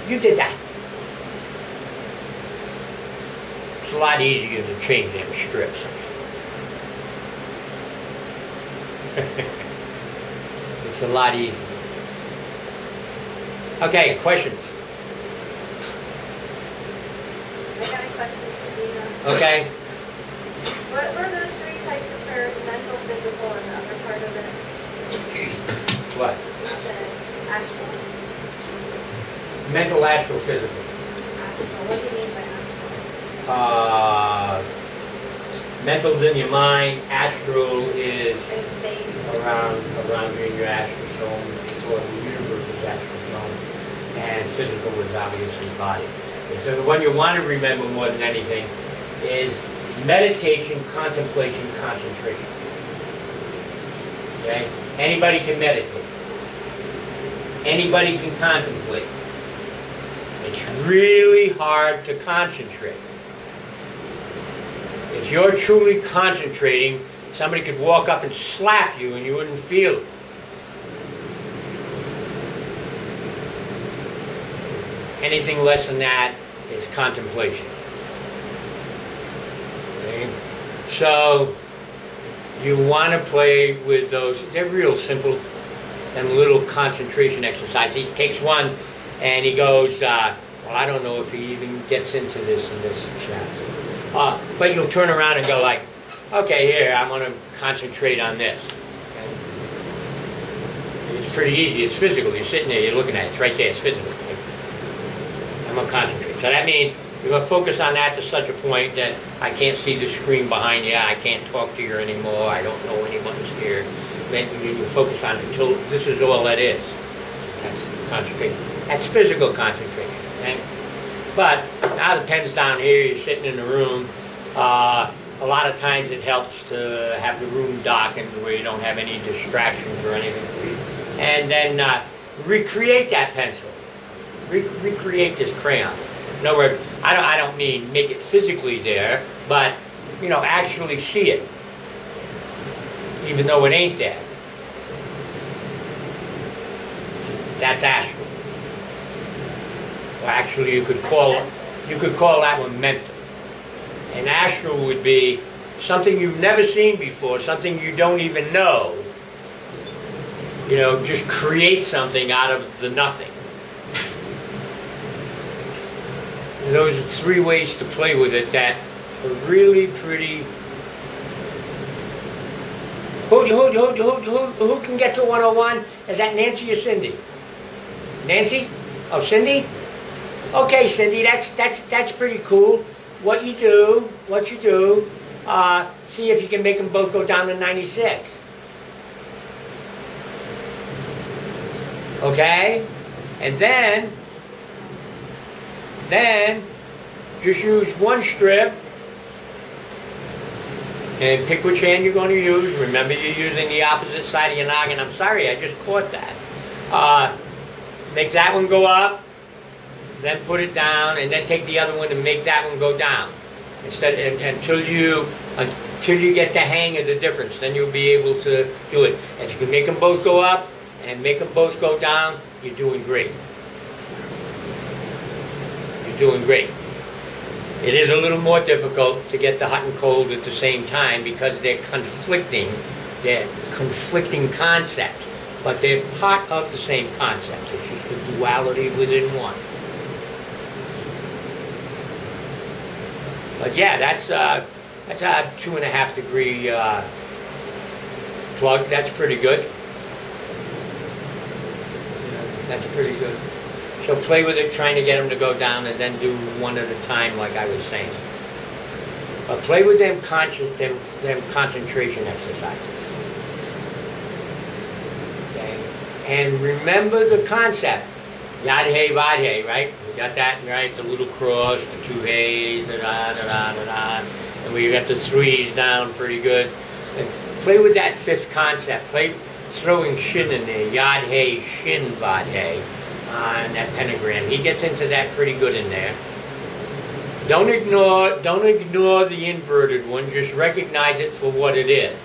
S1: You did that. It's a lot easier to change them strips. It's a lot easier. Okay, questions?
S5: I got a question for Dina.
S1: Okay.
S5: What were those three types of prayers? Mental, physical, and the other part of it?
S1: What?
S5: You said astral.
S1: Mental, astral, physical.
S5: Astral. What do you mean by astral?
S1: Mental's in your mind. Astral is
S5: In space.
S1: around you in your astral zone, or the universe's astral zone. And physical is obviously body. And so the one you want to remember more than anything is meditation, contemplation, concentration. Okay? Anybody can meditate. Anybody can contemplate. It's really hard to concentrate. If you're truly concentrating, somebody could walk up and slap you and you wouldn't feel it. Anything less than that is contemplation. Okay? So, you want to play with those. They're real simple and little concentration exercises. He takes one and he goes, well, I don't know if he even gets into this in this chapter. But you'll turn around and go like, okay, here, I'm going to concentrate on this. Okay? It's pretty easy. It's physical. You're sitting there, you're looking at it. It's right there. It's physical. I'm going to concentrate. So that means You're going to focus on that to such a point that I can't see the screen behind you, I can't talk to you anymore, I don't know anyone's here. Then you focus on it until this is all that is. That's concentration. That's physical concentration. Okay? But now the pen's down here, you're sitting in the room. A lot of times it helps to have the room darkened where you don't have any distractions or anything. And then recreate that pencil. Recreate this crayon. In other words, I don't mean make it physically there, but, you know, actually see it. Even though it ain't there. That's astral. Well, actually, you could call that one mental. And astral would be something you've never seen before, something you don't even know. You know, just create something out of the nothing. And those are 3 ways to play with it that are really pretty. Who can get to 101? Is that Nancy or Cindy? Nancy? Oh, Cindy? Okay, Cindy, that's pretty cool. What you do, see if you can make them both go down to 96. Okay? And then just use one strip and pick which hand you're going to use. Remember, you're using the opposite side of your noggin. I'm sorry, I just caught that. Make that one go up, then put it down, and then take the other one and make that one go down. Until you get the hang of the difference, then you'll be able to do it. If you can make them both go up and make them both go down, you're doing great. You're doing great. It is a little more difficult to get the hot and cold at the same time because they're conflicting concepts, but they're part of the same concept. It's just the duality within one. But yeah, that's a 2.5 degree plug. That's pretty good. That's pretty good. So play with it, trying to get them to go down, and then do one at a time, like I was saying. But play with them concentration exercises. Okay? And remember the concept. Yad He, Vad He, right? We got that right? The little cross, the 2 He's, da-da-da-da-da-da. And we got the 3's down pretty good. And play with that 5th concept. Play throwing Shin in there. Yad He, Shin, Vad He. On that pentagram. He gets into that pretty good in there. Don't ignore the inverted one. Just recognize it for what it is.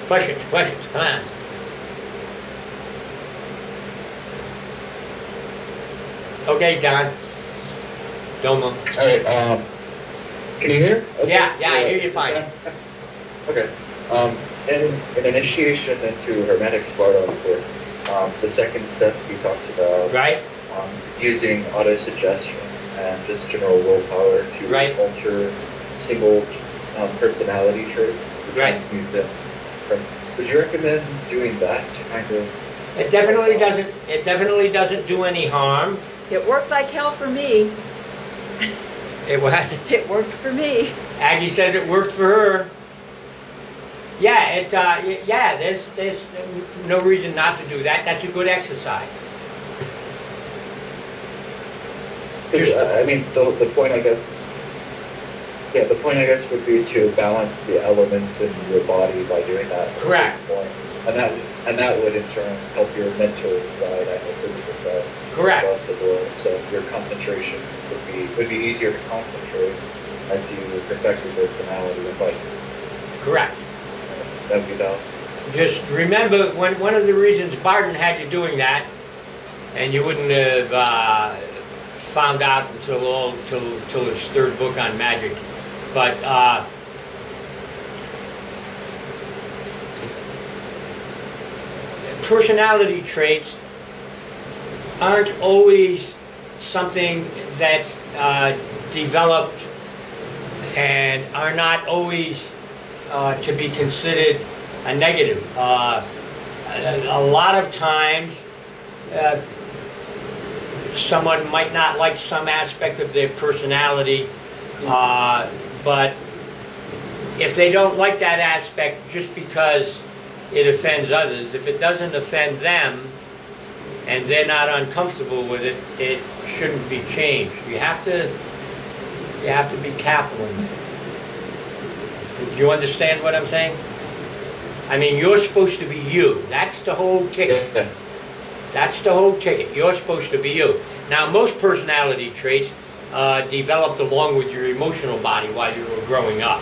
S1: Questions, come on. Okay, Don. Domo.
S3: All right. Can you hear? Okay.
S1: Yeah, I hear you fine.
S3: Okay. In initiation into Hermetic Sparta work, the second step he talks about
S1: right
S3: using auto-suggestion and just general willpower to alter single personality traits.
S1: Right.
S3: Would you recommend doing that to kind of?
S1: It definitely doesn't do any harm.
S2: It worked like hell for me.
S1: It what?
S2: It worked for me.
S1: Aggie said it worked for her. Yeah, there's no reason not to do that. That's a good exercise.
S3: I mean, the point I guess. Yeah, the point I guess would be to balance the elements in your body by doing that.
S1: Correct.
S3: And that would in turn help your mental side and your physical side.
S1: Correct.
S3: Across the board. So your concentration would be easier to concentrate as you perfect your personality and body.
S1: Correct.
S3: That'd be that.
S1: Just remember, one of the reasons Barton had you doing that, and you wouldn't have found out until his 3rd book on magic, but personality traits aren't always something that's developed and are not always to be considered a negative. A lot of times, someone might not like some aspect of their personality, but if they don't like that aspect just because it offends others, if it doesn't offend them and they're not uncomfortable with it, it shouldn't be changed. You have to be careful in that. Do you understand what I'm saying? I mean, you're supposed to be you. That's the whole ticket.
S3: Yeah.
S1: That's the whole ticket. You're supposed to be you. Now, most personality traits developed along with your emotional body while you were growing up.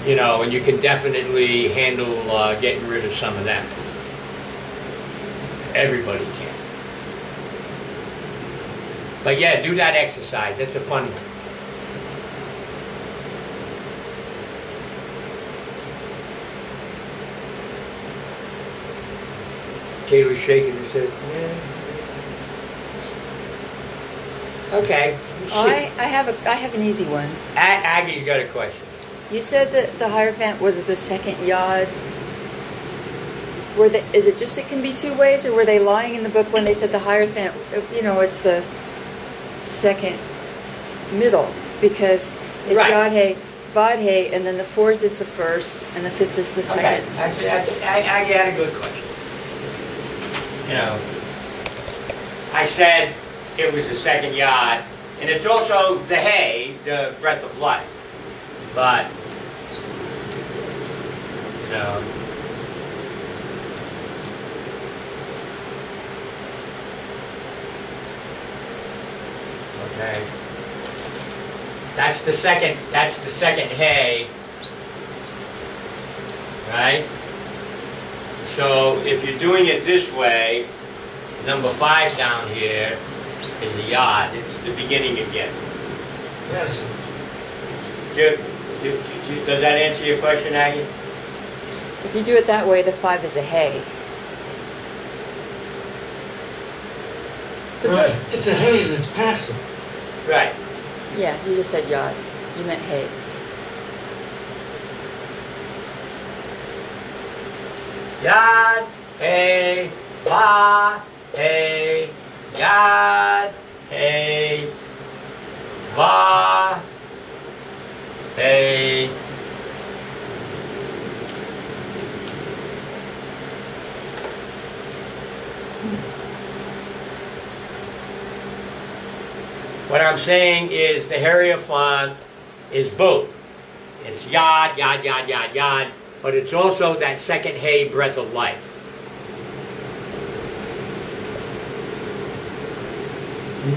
S1: You know, and you can definitely handle getting rid of some of them. Everybody can. But yeah, do that exercise. It's a fun one. Kayla's shaking her head. Yeah. Okay.
S2: Oh, I have an easy one.
S1: Aggie's got a question.
S2: You said that the Hierophant was the second yod. Is it just it can be two ways, or were they lying in the book when they said the Hierophant, you know, it's the second middle? Because it's
S1: right.
S2: Yod He, Vod He, and then the fourth is the first, and the fifth is the second.
S1: Okay, Aggie had a good question. You know, I said it was the second yod, and it's also the He, the breath of life. But, you know, okay. That's the second He, right? So if you're doing it this way, number 5 down here is the yod. It's the beginning again.
S4: Yes.
S1: Does that answer your question, Aggie?
S2: If you do it that way, the 5 is a He.
S4: Right. It's a He and it's passive.
S1: Right.
S2: Yeah, you just said Yod. You meant He.
S1: Yod, He, Va, He, Yod, He, Va, He. What I'm saying is the Hierophant is both. It's Yod, Yod, Yod, Yod, Yod, but it's also that second He, breath of life.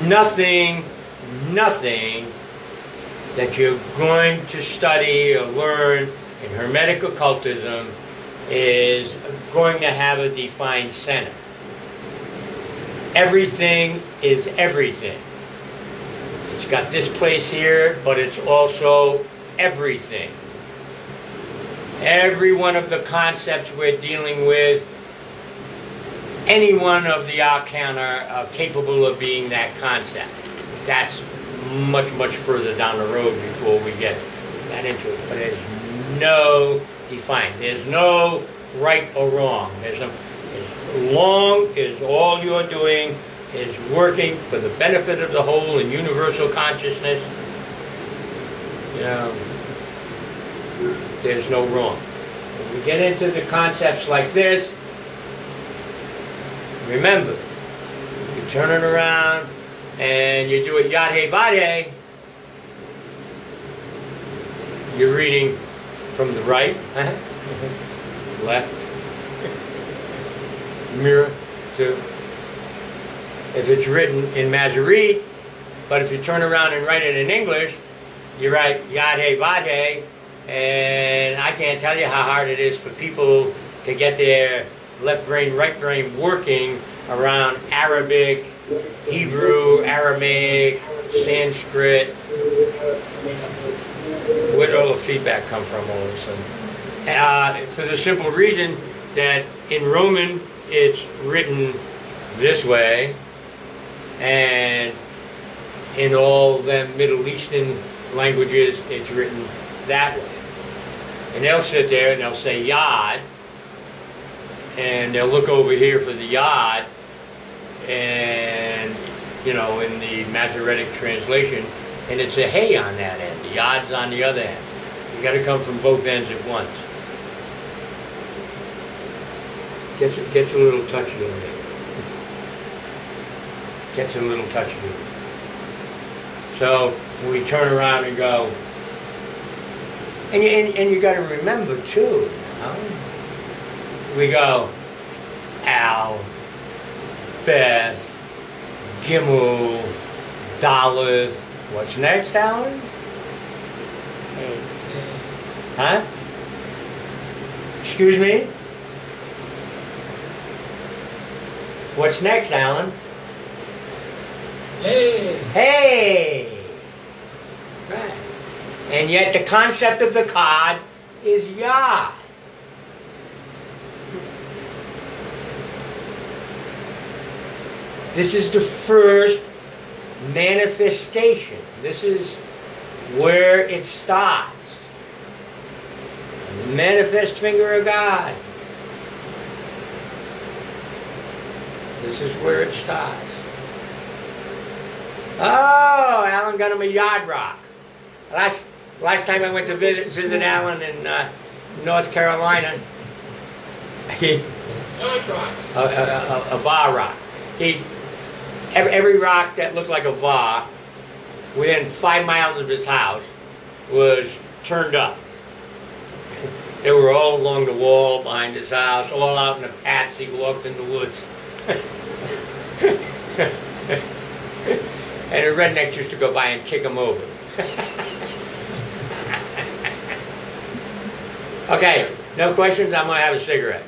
S1: Nothing that you're going to study or learn in Hermetic occultism is going to have a defined center. Everything is everything. It's got this place here, but it's also everything. Every one of the concepts we're dealing with, any one of the arcana are capable of being that concept. That's much, much further down the road before we get that into it. But there's no defined. There's no right or wrong. As long as all you're doing is working for the benefit of the whole and universal consciousness, you know, there's no wrong. When we get into the concepts like this, remember, you turn it around and you do it Yod He Vod He, you're reading from the right, left, mirror to. If it's written in Masoret, but if you turn around and write it in English, you write Yod He Vod He, and I can't tell you how hard it is for people to get their left brain, right brain working around Arabic, Hebrew, Aramaic, Sanskrit. Where did all the feedback come from all of a sudden? For the simple reason that in Roman it's written this way, and in all them Middle Eastern languages, it's written that way. And they'll sit there and they'll say yod, and they'll look over here for the yod, and, you know, in the Masoretic translation, and it's a hey on that end. The yod's on the other end. You got to come from both ends at once. Gets a little touchy over there. Gets a little touchy over there. So when we turn around and go, and you got to remember too, you know, we go Al, Beth, Gimel, Daleth. What's next, Alan? Huh? Excuse me? What's next, Alan?
S4: Hey!
S1: Hey! Right. And yet the concept of the card is Yah. This is the first manifestation. This is where it starts. The manifest finger of God. This is where it starts. Oh, Alan got him a yard rock. Last time I went to visit Alan in North Carolina, a var rock. Every rock that looked like a var within 5 miles of his house was turned up. They were all along the wall behind his house, all out in the paths he walked in the woods. And the rednecks used to go by and kick him over. Okay, no questions? I'm going to have a cigarette.